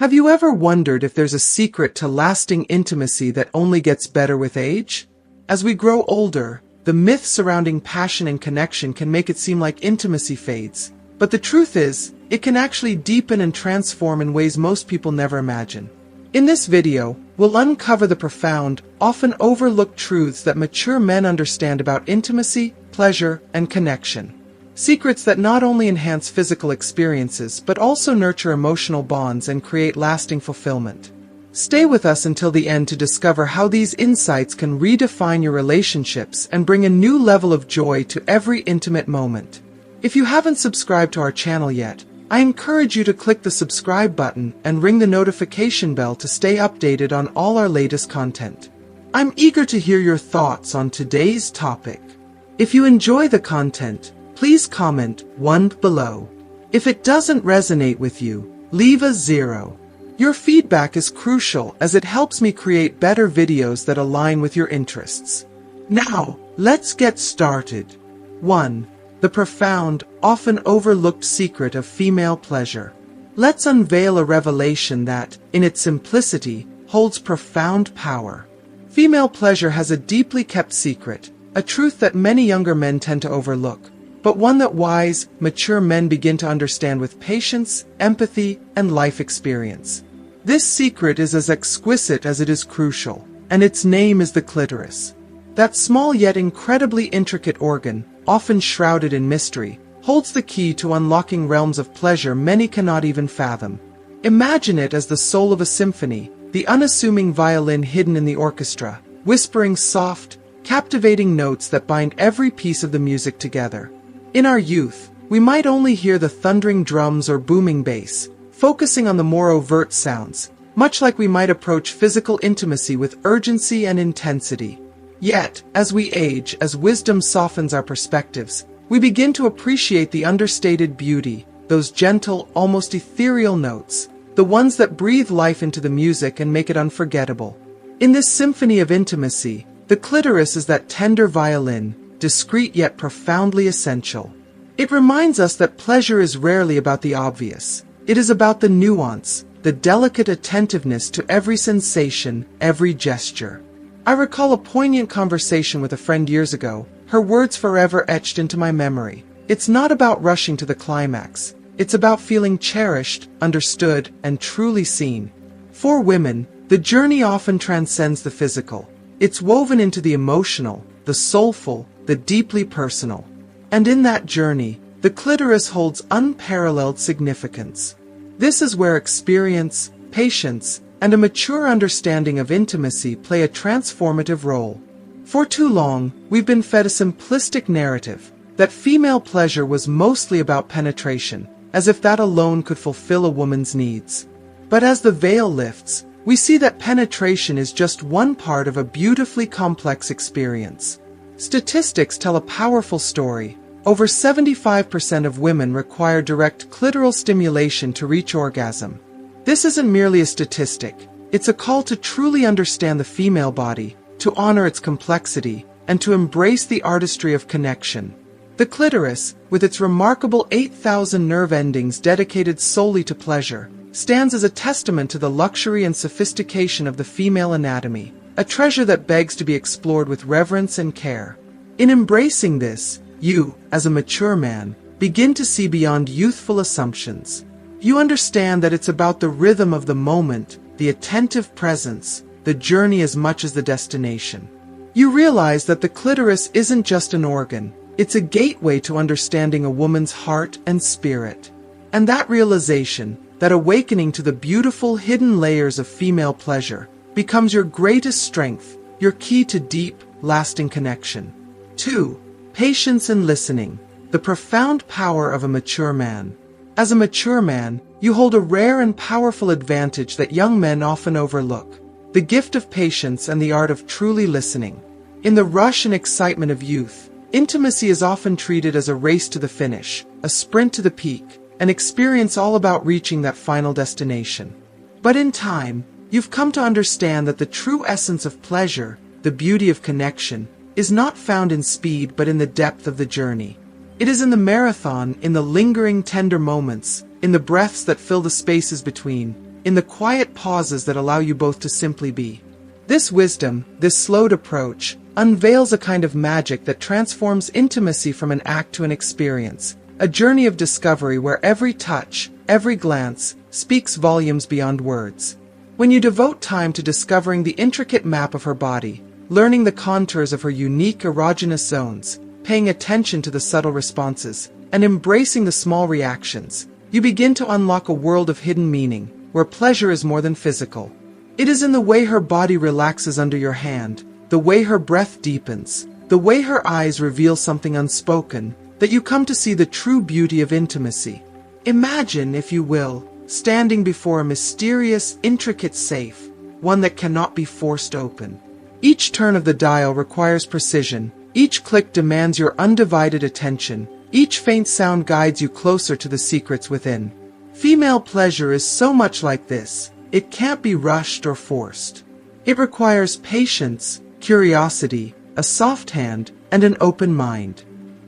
Have you ever wondered if there's a secret to lasting intimacy that only gets better with age? As we grow older, the myth surrounding passion and connection can make it seem like intimacy fades. But the truth is, it can actually deepen and transform in ways most people never imagine. In this video, we'll uncover the profound, often overlooked truths that mature men understand about intimacy, pleasure, and connection. Secrets that not only enhance physical experiences but also nurture emotional bonds and create lasting fulfillment. Stay with us until the end to discover how these insights can redefine your relationships and bring a new level of joy to every intimate moment. If you haven't subscribed to our channel yet, I encourage you to click the subscribe button and ring the notification bell to stay updated on all our latest content. I'm eager to hear your thoughts on today's topic. If you enjoy the content, please comment 1 below. If it doesn't resonate with you, leave a 0. Your feedback is crucial as it helps me create better videos that align with your interests. Now, let's get started. 1. The profound, often overlooked secret of female pleasure. Let's unveil a revelation that, in its simplicity, holds profound power. Female pleasure has a deeply kept secret, a truth that many younger men tend to overlook, but one that wise, mature men begin to understand with patience, empathy, and life experience. This secret is as exquisite as it is crucial, and its name is the clitoris. That small yet incredibly intricate organ, often shrouded in mystery, holds the key to unlocking realms of pleasure many cannot even fathom. Imagine it as the soul of a symphony, the unassuming violin hidden in the orchestra, whispering soft, captivating notes that bind every piece of the music together. In our youth, we might only hear the thundering drums or booming bass, focusing on the more overt sounds, much like we might approach physical intimacy with urgency and intensity. Yet, as we age, as wisdom softens our perspectives, we begin to appreciate the understated beauty, those gentle, almost ethereal notes, the ones that breathe life into the music and make it unforgettable. In this symphony of intimacy, the clitoris is that tender violin, discreet yet profoundly essential. It reminds us that pleasure is rarely about the obvious. It is about the nuance, the delicate attentiveness to every sensation, every gesture. I recall a poignant conversation with a friend years ago, her words forever etched into my memory. It's not about rushing to the climax. It's about feeling cherished, understood, and truly seen. For women, the journey often transcends the physical. It's woven into the emotional, the soulful, the deeply personal. And in that journey, the clitoris holds unparalleled significance. This is where experience, patience, and a mature understanding of intimacy play a transformative role. For too long, we've been fed a simplistic narrative that female pleasure was mostly about penetration, as if that alone could fulfill a woman's needs. But as the veil lifts, we see that penetration is just one part of a beautifully complex experience. Statistics tell a powerful story. Over 75% of women require direct clitoral stimulation to reach orgasm. This isn't merely a statistic. It's a call to truly understand the female body, to honor its complexity, and to embrace the artistry of connection. The clitoris, with its remarkable 8,000 nerve endings dedicated solely to pleasure, stands as a testament to the luxury and sophistication of the female anatomy, a treasure that begs to be explored with reverence and care. In embracing this, you, as a mature man, begin to see beyond youthful assumptions. You understand that it's about the rhythm of the moment, the attentive presence, the journey as much as the destination. You realize that the clitoris isn't just an organ, it's a gateway to understanding a woman's heart and spirit. And that realization, that awakening to the beautiful hidden layers of female pleasure, becomes your greatest strength, your key to deep, lasting connection. 2. Patience and listening. The profound power of a mature man. As a mature man, you hold a rare and powerful advantage that young men often overlook: the gift of patience and the art of truly listening. In the rush and excitement of youth, intimacy is often treated as a race to the finish, a sprint to the peak, an experience all about reaching that final destination. But in time, you've come to understand that the true essence of pleasure, the beauty of connection, is not found in speed but in the depth of the journey. It is in the marathon, in the lingering tender moments, in the breaths that fill the spaces between, in the quiet pauses that allow you both to simply be. This wisdom, this slowed approach, unveils a kind of magic that transforms intimacy from an act to an experience, a journey of discovery where every touch, every glance, speaks volumes beyond words. When you devote time to discovering the intricate map of her body, learning the contours of her unique erogenous zones, paying attention to the subtle responses, and embracing the small reactions, you begin to unlock a world of hidden meaning, where pleasure is more than physical. It is in the way her body relaxes under your hand, the way her breath deepens, the way her eyes reveal something unspoken, that you come to see the true beauty of intimacy. Imagine, if you will, standing before a mysterious, intricate safe, one that cannot be forced open. Each turn of the dial requires precision, each click demands your undivided attention, each faint sound guides you closer to the secrets within. Female pleasure is so much like this. It can't be rushed or forced. It requires patience, curiosity, a soft hand, and an open mind.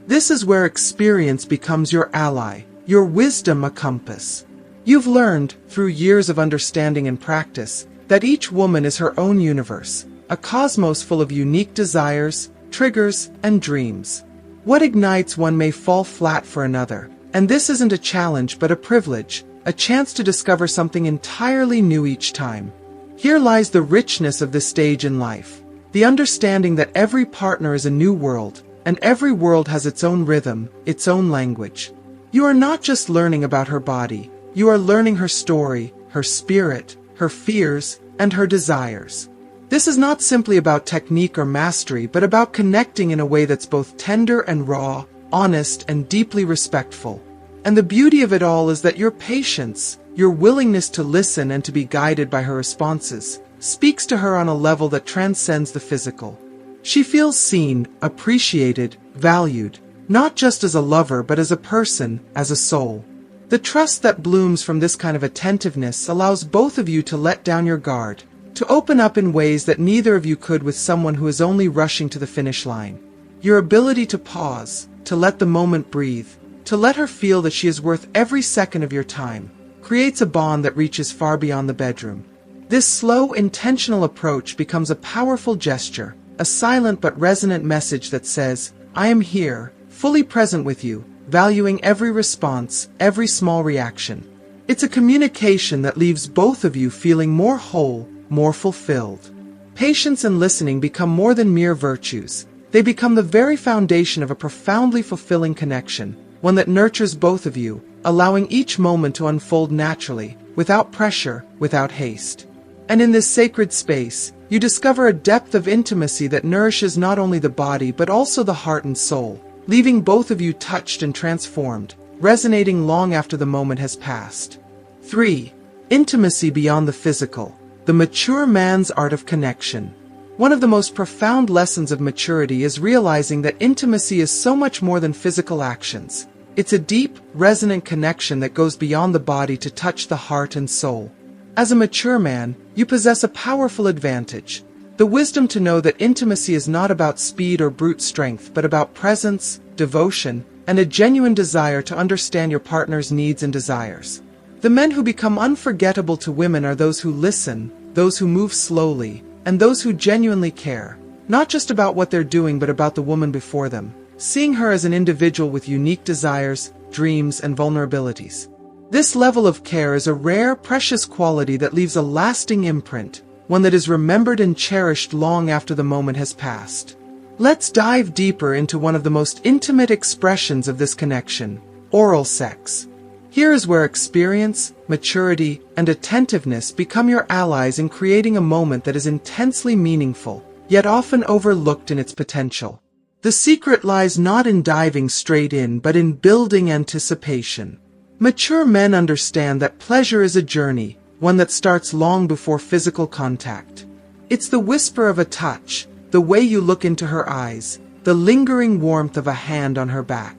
This is where experience becomes your ally, your wisdom a compass. You've learned, through years of understanding and practice, that each woman is her own universe, a cosmos full of unique desires, triggers, and dreams. What ignites one may fall flat for another, and this isn't a challenge but a privilege, a chance to discover something entirely new each time. Here lies the richness of this stage in life, the understanding that every partner is a new world, and every world has its own rhythm, its own language. You are not just learning about her body, you are learning her story, her spirit, her fears, and her desires. This is not simply about technique or mastery, but about connecting in a way that's both tender and raw, honest and deeply respectful. And the beauty of it all is that your patience, your willingness to listen and to be guided by her responses, speaks to her on a level that transcends the physical. She feels seen, appreciated, valued, not just as a lover but as a person, as a soul. The trust that blooms from this kind of attentiveness allows both of you to let down your guard, to open up in ways that neither of you could with someone who is only rushing to the finish line. Your ability to pause, to let the moment breathe, to let her feel that she is worth every second of your time, creates a bond that reaches far beyond the bedroom. This slow, intentional approach becomes a powerful gesture, a silent but resonant message that says, I am here, fully present with you, valuing every response, every small reaction. It's a communication that leaves both of you feeling more whole, more fulfilled. Patience and listening become more than mere virtues. They become the very foundation of a profoundly fulfilling connection, one that nurtures both of you, allowing each moment to unfold naturally, without pressure, without haste. And in this sacred space, you discover a depth of intimacy that nourishes not only the body but also the heart and soul, leaving both of you touched and transformed, resonating long after the moment has passed. 3. Intimacy beyond the physical. The mature man's art of connection. One of the most profound lessons of maturity is realizing that intimacy is so much more than physical actions. It's a deep, resonant connection that goes beyond the body to touch the heart and soul. As a mature man, you possess a powerful advantage. The wisdom to know that intimacy is not about speed or brute strength, but about presence, devotion, and a genuine desire to understand your partner's needs and desires. The men who become unforgettable to women are those who listen, those who move slowly, and those who genuinely care, not just about what they're doing but about the woman before them, seeing her as an individual with unique desires, dreams, and vulnerabilities. This level of care is a rare, precious quality that leaves a lasting imprint, one that is remembered and cherished long after the moment has passed. Let's dive deeper into one of the most intimate expressions of this connection, oral sex. Here is where experience, maturity, and attentiveness become your allies in creating a moment that is intensely meaningful, yet often overlooked in its potential. The secret lies not in diving straight in, but in building anticipation. Mature men understand that pleasure is a journey, one that starts long before physical contact. It's the whisper of a touch, the way you look into her eyes, the lingering warmth of a hand on her back.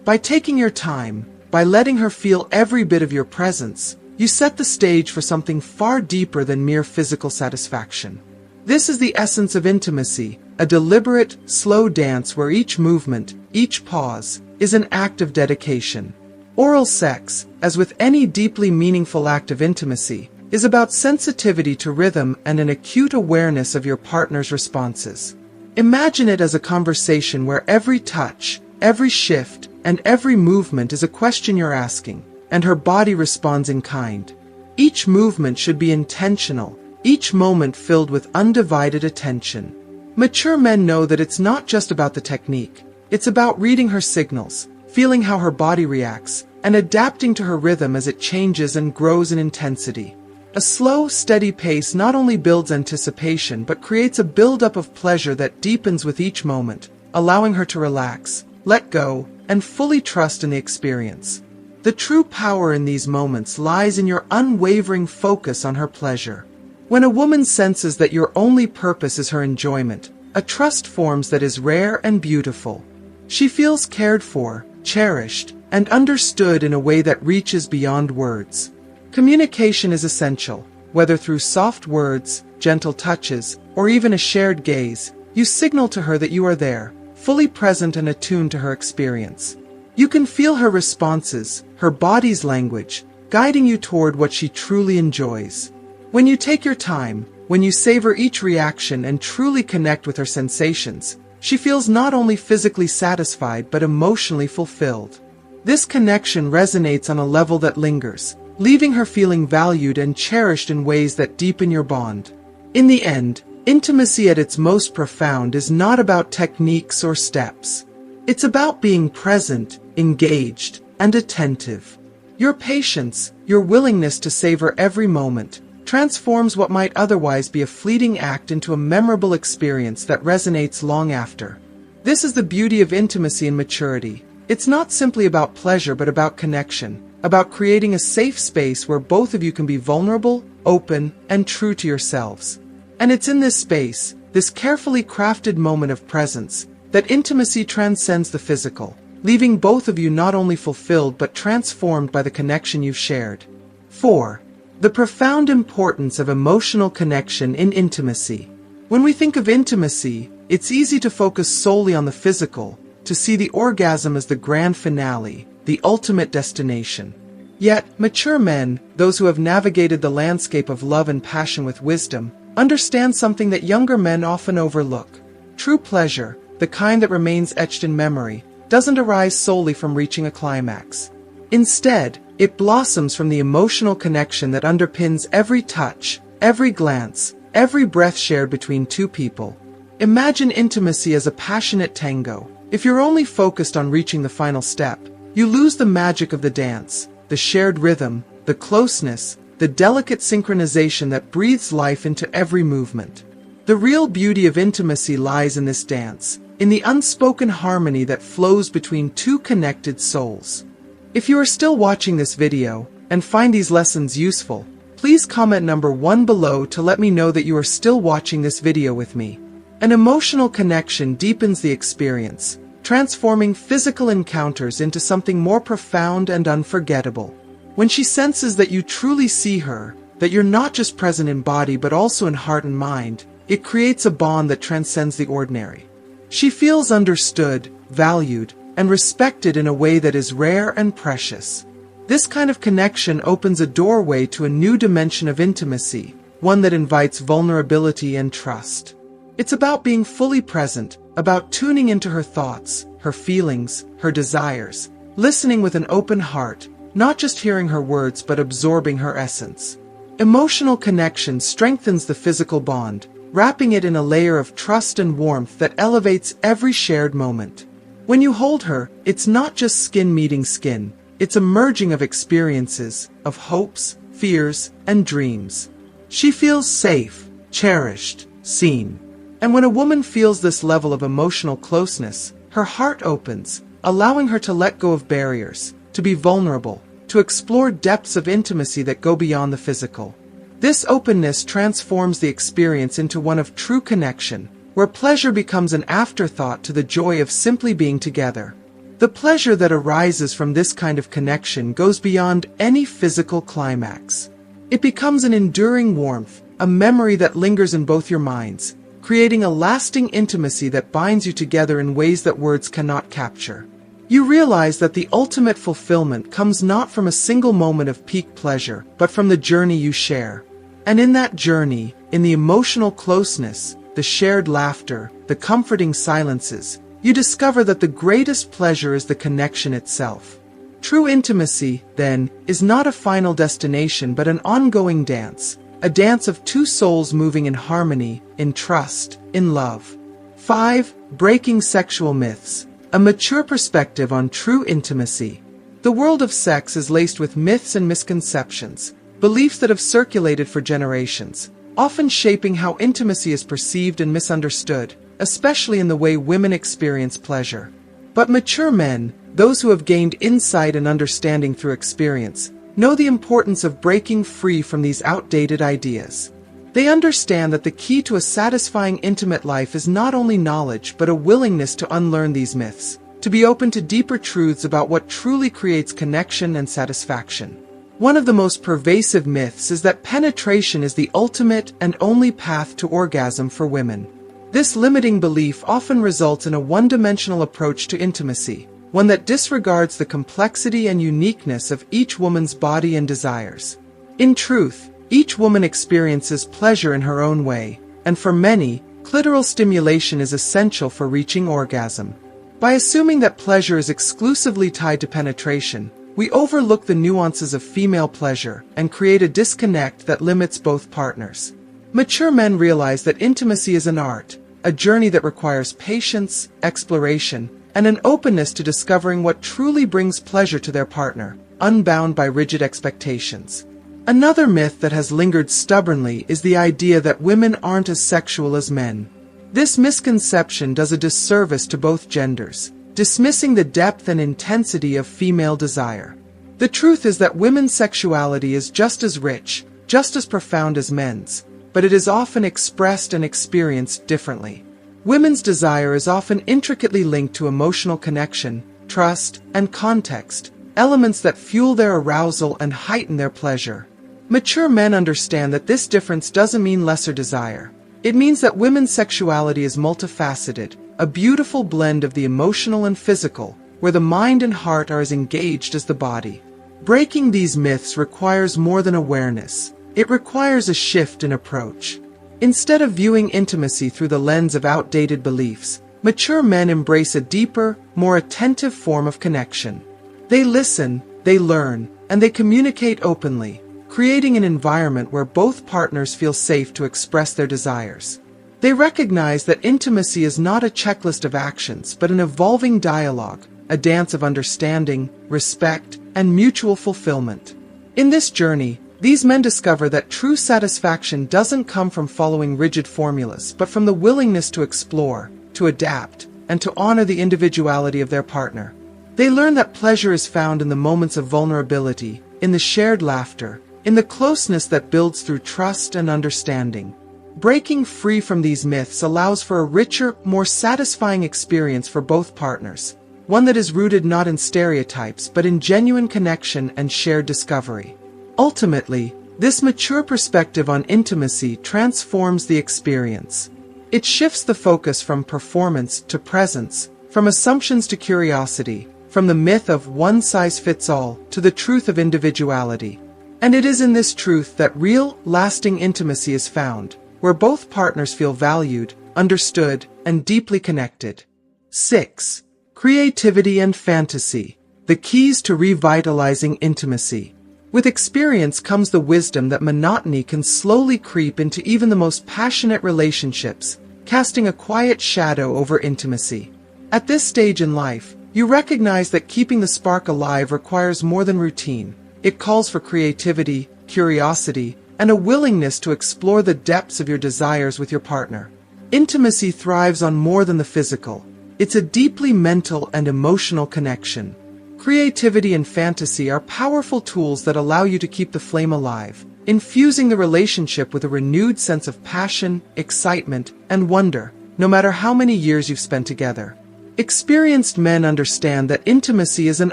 By taking your time, by letting her feel every bit of your presence, you set the stage for something far deeper than mere physical satisfaction. This is the essence of intimacy, a deliberate, slow dance where each movement, each pause, is an act of dedication. Oral sex, as with any deeply meaningful act of intimacy, is about sensitivity to rhythm and an acute awareness of your partner's responses. Imagine it as a conversation where every touch, every shift, and every movement is a question you're asking, and her body responds in kind. Each movement should be intentional, each moment filled with undivided attention. Mature men know that it's not just about the technique. It's about reading her signals, feeling how her body reacts, and adapting to her rhythm as it changes and grows in intensity. A slow, steady pace not only builds anticipation but creates a buildup of pleasure that deepens with each moment, allowing her to relax, let go, and fully trust in the experience. The true power in these moments lies in your unwavering focus on her pleasure. When a woman senses that your only purpose is her enjoyment, a trust forms that is rare and beautiful. She feels cared for, cherished, and understood in a way that reaches beyond words. Communication is essential. Whether through soft words, gentle touches, or even a shared gaze, you signal to her that you are there, fully present and attuned to her experience. You can feel her responses, her body's language, guiding you toward what she truly enjoys. When you take your time, when you savor each reaction and truly connect with her sensations, she feels not only physically satisfied but emotionally fulfilled. This connection resonates on a level that lingers, leaving her feeling valued and cherished in ways that deepen your bond. In the end, intimacy at its most profound is not about techniques or steps. It's about being present, engaged, and attentive. Your patience, your willingness to savor every moment, transforms what might otherwise be a fleeting act into a memorable experience that resonates long after. This is the beauty of intimacy and maturity. It's not simply about pleasure but about connection, about creating a safe space where both of you can be vulnerable, open, and true to yourselves. And it's in this space, this carefully crafted moment of presence, that intimacy transcends the physical, leaving both of you not only fulfilled but transformed by the connection you've shared. 4. The profound importance of emotional connection in intimacy. When we think of intimacy, it's easy to focus solely on the physical, to see the orgasm as the grand finale, the ultimate destination. Yet, mature men, those who have navigated the landscape of love and passion with wisdom, understand something that younger men often overlook. True pleasure, the kind that remains etched in memory, doesn't arise solely from reaching a climax. Instead, it blossoms from the emotional connection that underpins every touch, every glance, every breath shared between two people. Imagine intimacy as a passionate tango. If you're only focused on reaching the final step, you lose the magic of the dance, the shared rhythm, the closeness, the delicate synchronization that breathes life into every movement. The real beauty of intimacy lies in this dance, in the unspoken harmony that flows between two connected souls. If you are still watching this video, and find these lessons useful, please comment number 1 below to let me know that you are still watching this video with me. An emotional connection deepens the experience, transforming physical encounters into something more profound and unforgettable. When she senses that you truly see her, that you're not just present in body but also in heart and mind, it creates a bond that transcends the ordinary. She feels understood, valued, and respected in a way that is rare and precious. This kind of connection opens a doorway to a new dimension of intimacy, one that invites vulnerability and trust. It's about being fully present, about tuning into her thoughts, her feelings, her desires, listening with an open heart, not just hearing her words but absorbing her essence. Emotional connection strengthens the physical bond, wrapping it in a layer of trust and warmth that elevates every shared moment. When you hold her, it's not just skin meeting skin, it's a merging of experiences, of hopes, fears, and dreams. She feels safe, cherished, seen. And when a woman feels this level of emotional closeness, her heart opens, allowing her to let go of barriers, to be vulnerable, to explore depths of intimacy that go beyond the physical. This openness transforms the experience into one of true connection, where pleasure becomes an afterthought to the joy of simply being together. The pleasure that arises from this kind of connection goes beyond any physical climax. It becomes an enduring warmth, a memory that lingers in both your minds, creating a lasting intimacy that binds you together in ways that words cannot capture. You realize that the ultimate fulfillment comes not from a single moment of peak pleasure, but from the journey you share. And in that journey, in the emotional closeness, the shared laughter, the comforting silences, you discover that the greatest pleasure is the connection itself. True intimacy, then, is not a final destination but an ongoing dance, a dance of two souls moving in harmony, in trust, in love. 5. Breaking sexual myths. A mature perspective on true intimacy. The world of sex is laced with myths and misconceptions, beliefs that have circulated for generations, often shaping how intimacy is perceived and misunderstood, especially in the way women experience pleasure. But mature men, those who have gained insight and understanding through experience, know the importance of breaking free from these outdated ideas. They understand that the key to a satisfying intimate life is not only knowledge but a willingness to unlearn these myths, to be open to deeper truths about what truly creates connection and satisfaction. One of the most pervasive myths is that penetration is the ultimate and only path to orgasm for women. This limiting belief often results in a one-dimensional approach to intimacy, one that disregards the complexity and uniqueness of each woman's body and desires. In truth, each woman experiences pleasure in her own way, and for many, clitoral stimulation is essential for reaching orgasm. By assuming that pleasure is exclusively tied to penetration, we overlook the nuances of female pleasure and create a disconnect that limits both partners. Mature men realize that intimacy is an art, a journey that requires patience, exploration, and an openness to discovering what truly brings pleasure to their partner, unbound by rigid expectations. Another myth that has lingered stubbornly is the idea that women aren't as sexual as men. This misconception does a disservice to both genders, dismissing the depth and intensity of female desire. The truth is that women's sexuality is just as rich, just as profound as men's, but it is often expressed and experienced differently. Women's desire is often intricately linked to emotional connection, trust, and context, elements that fuel their arousal and heighten their pleasure. Mature men understand that this difference doesn't mean lesser desire. It means that women's sexuality is multifaceted, a beautiful blend of the emotional and physical, where the mind and heart are as engaged as the body. Breaking these myths requires more than awareness. It requires a shift in approach. Instead of viewing intimacy through the lens of outdated beliefs, mature men embrace a deeper, more attentive form of connection. They listen, they learn, and they communicate openly, creating an environment where both partners feel safe to express their desires. They recognize that intimacy is not a checklist of actions but an evolving dialogue, a dance of understanding, respect, and mutual fulfillment. In this journey, these men discover that true satisfaction doesn't come from following rigid formulas but from the willingness to explore, to adapt, and to honor the individuality of their partner. They learn that pleasure is found in the moments of vulnerability, in the shared laughter, in the closeness that builds through trust and understanding. Breaking free from these myths allows for a richer, more satisfying experience for both partners, one that is rooted not in stereotypes but in genuine connection and shared discovery. Ultimately, this mature perspective on intimacy transforms the experience. It shifts the focus from performance to presence, from assumptions to curiosity, from the myth of one size fits all to the truth of individuality. And it is in this truth that real, lasting intimacy is found, where both partners feel valued, understood, and deeply connected. 6. Creativity and fantasy. The keys to revitalizing intimacy. With experience comes the wisdom that monotony can slowly creep into even the most passionate relationships, casting a quiet shadow over intimacy. At this stage in life, you recognize that keeping the spark alive requires more than routine. It calls for creativity, curiosity, and a willingness to explore the depths of your desires with your partner. Intimacy thrives on more than the physical. It's a deeply mental and emotional connection. Creativity and fantasy are powerful tools that allow you to keep the flame alive, infusing the relationship with a renewed sense of passion, excitement, and wonder, no matter how many years you've spent together. Experienced men understand that intimacy is an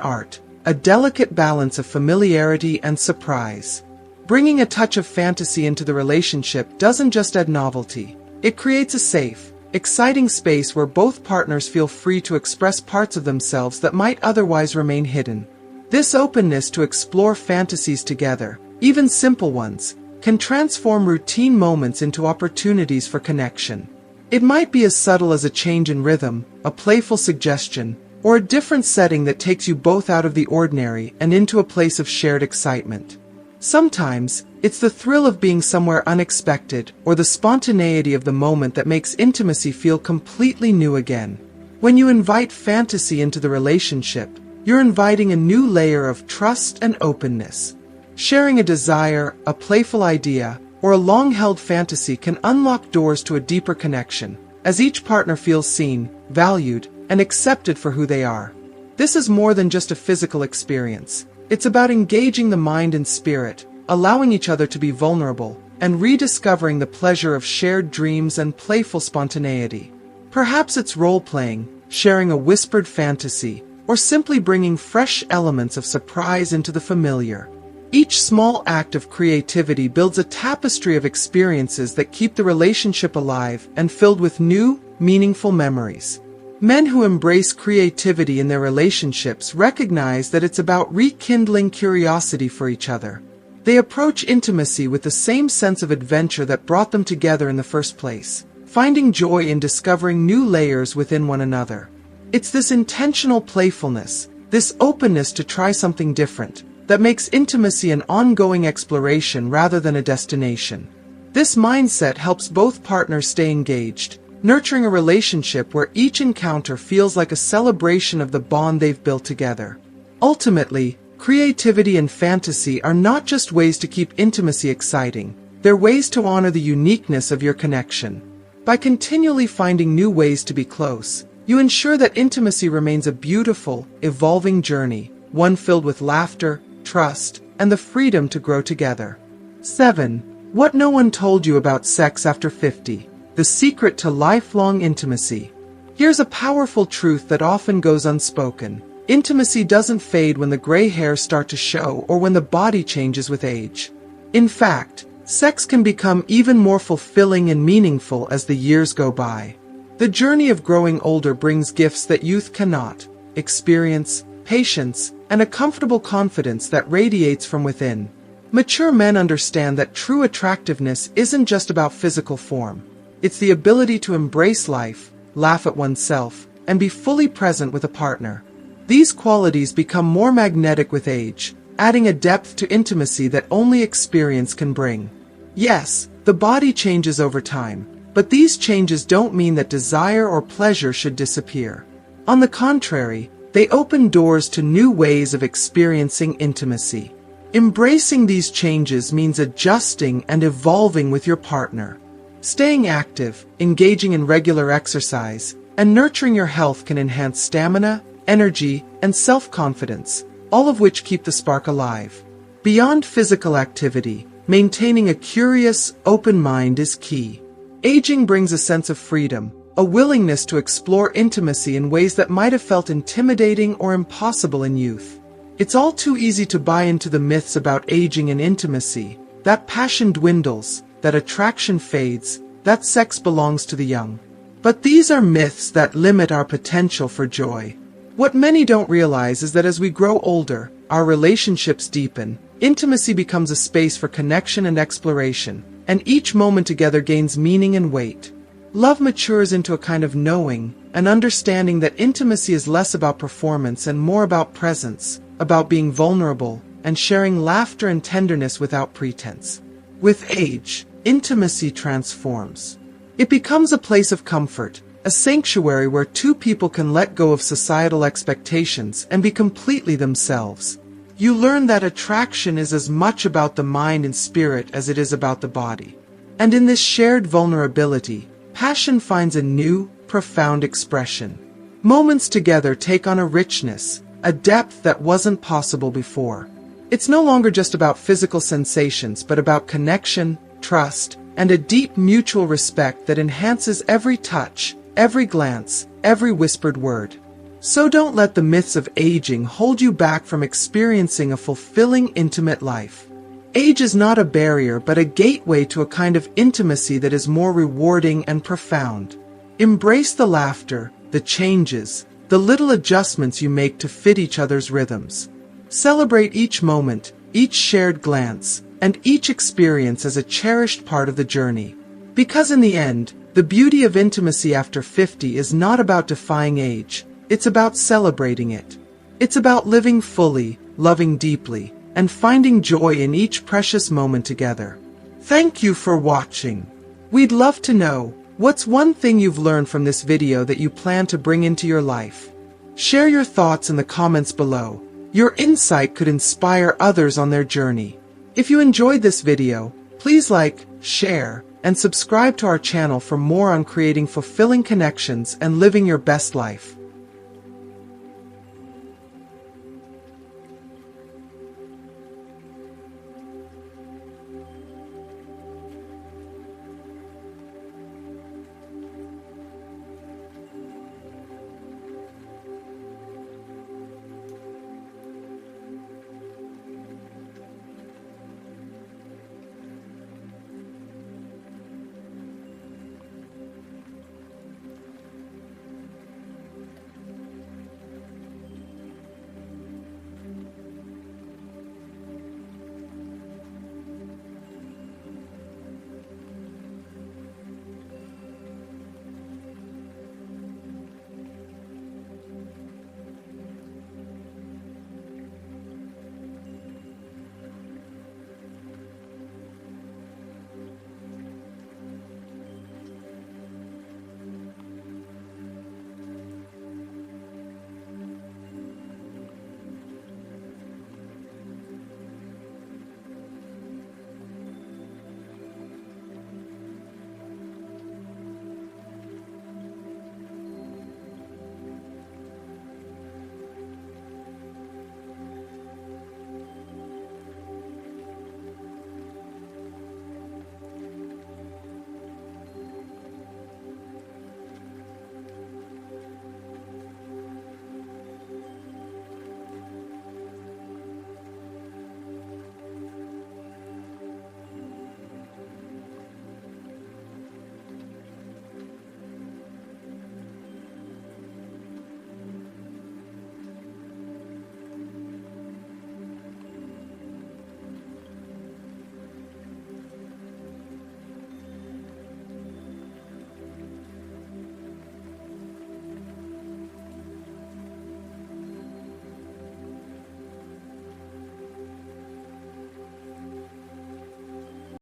art, a delicate balance of familiarity and surprise. Bringing a touch of fantasy into the relationship doesn't just add novelty. It creates a safe, exciting space where both partners feel free to express parts of themselves that might otherwise remain hidden. This openness to explore fantasies together, even simple ones, can transform routine moments into opportunities for connection. It might be as subtle as a change in rhythm, a playful suggestion, or a different setting that takes you both out of the ordinary and into a place of shared excitement. Sometimes, it's the thrill of being somewhere unexpected or the spontaneity of the moment that makes intimacy feel completely new again. When you invite fantasy into the relationship, you're inviting a new layer of trust and openness. Sharing a desire, a playful idea, or a long-held fantasy can unlock doors to a deeper connection, as each partner feels seen, valued, and accepted for who they are. This is more than just a physical experience. It's about engaging the mind and spirit, allowing each other to be vulnerable, and rediscovering the pleasure of shared dreams and playful spontaneity. Perhaps it's role-playing, sharing a whispered fantasy, or simply bringing fresh elements of surprise into the familiar. Each small act of creativity builds a tapestry of experiences that keep the relationship alive and filled with new, meaningful memories. Men who embrace creativity in their relationships recognize that it's about rekindling curiosity for each other. They approach intimacy with the same sense of adventure that brought them together in the first place, finding joy in discovering new layers within one another. It's this intentional playfulness, this openness to try something different, that makes intimacy an ongoing exploration rather than a destination. This mindset helps both partners stay engaged, nurturing a relationship where each encounter feels like a celebration of the bond they've built together. Ultimately, creativity and fantasy are not just ways to keep intimacy exciting, they're ways to honor the uniqueness of your connection. By continually finding new ways to be close, you ensure that intimacy remains a beautiful, evolving journey, one filled with laughter, trust, and the freedom to grow together. 7. What no one told you about sex after 50. The secret to lifelong intimacy. Here's a powerful truth that often goes unspoken. Intimacy doesn't fade when the gray hairs start to show or when the body changes with age. In fact, sex can become even more fulfilling and meaningful as the years go by. The journey of growing older brings gifts that youth cannot: experience, patience, and a comfortable confidence that radiates from within. Mature men understand that true attractiveness isn't just about physical form. It's the ability to embrace life, laugh at oneself, and be fully present with a partner. These qualities become more magnetic with age, adding a depth to intimacy that only experience can bring. Yes, the body changes over time, but these changes don't mean that desire or pleasure should disappear. On the contrary, they open doors to new ways of experiencing intimacy. Embracing these changes means adjusting and evolving with your partner. Staying active, engaging in regular exercise, and nurturing your health can enhance stamina, energy, and self-confidence, all of which keep the spark alive. Beyond physical activity, maintaining a curious, open mind is key. Aging brings a sense of freedom, a willingness to explore intimacy in ways that might have felt intimidating or impossible in youth. It's all too easy to buy into the myths about aging and intimacy, that passion dwindles, that attraction fades, that sex belongs to the young. But these are myths that limit our potential for joy. What many don't realize is that as we grow older, our relationships deepen, intimacy becomes a space for connection and exploration, and each moment together gains meaning and weight. Love matures into a kind of knowing, an understanding that intimacy is less about performance and more about presence, about being vulnerable, and sharing laughter and tenderness without pretense. With age, intimacy transforms. It becomes a place of comfort, a sanctuary where two people can let go of societal expectations and be completely themselves. You learn that attraction is as much about the mind and spirit as it is about the body. And in this shared vulnerability, passion finds a new, profound expression. Moments together take on a richness, a depth that wasn't possible before. It's no longer just about physical sensations, but about connection, trust, and a deep mutual respect that enhances every touch, every glance, every whispered word. So don't let the myths of aging hold you back from experiencing a fulfilling, intimate life. Age is not a barrier, but a gateway to a kind of intimacy that is more rewarding and profound. Embrace the laughter, the changes, the little adjustments you make to fit each other's rhythms. Celebrate each moment, each shared glance, and each experience as a cherished part of the journey. Because in the end, the beauty of intimacy after 50 is not about defying age, it's about celebrating it. It's about living fully, loving deeply, and finding joy in each precious moment together. Thank you for watching. We'd love to know, what's one thing you've learned from this video that you plan to bring into your life? Share your thoughts in the comments below. Your insight could inspire others on their journey. If you enjoyed this video, please like, share, and subscribe to our channel for more on creating fulfilling connections and living your best life.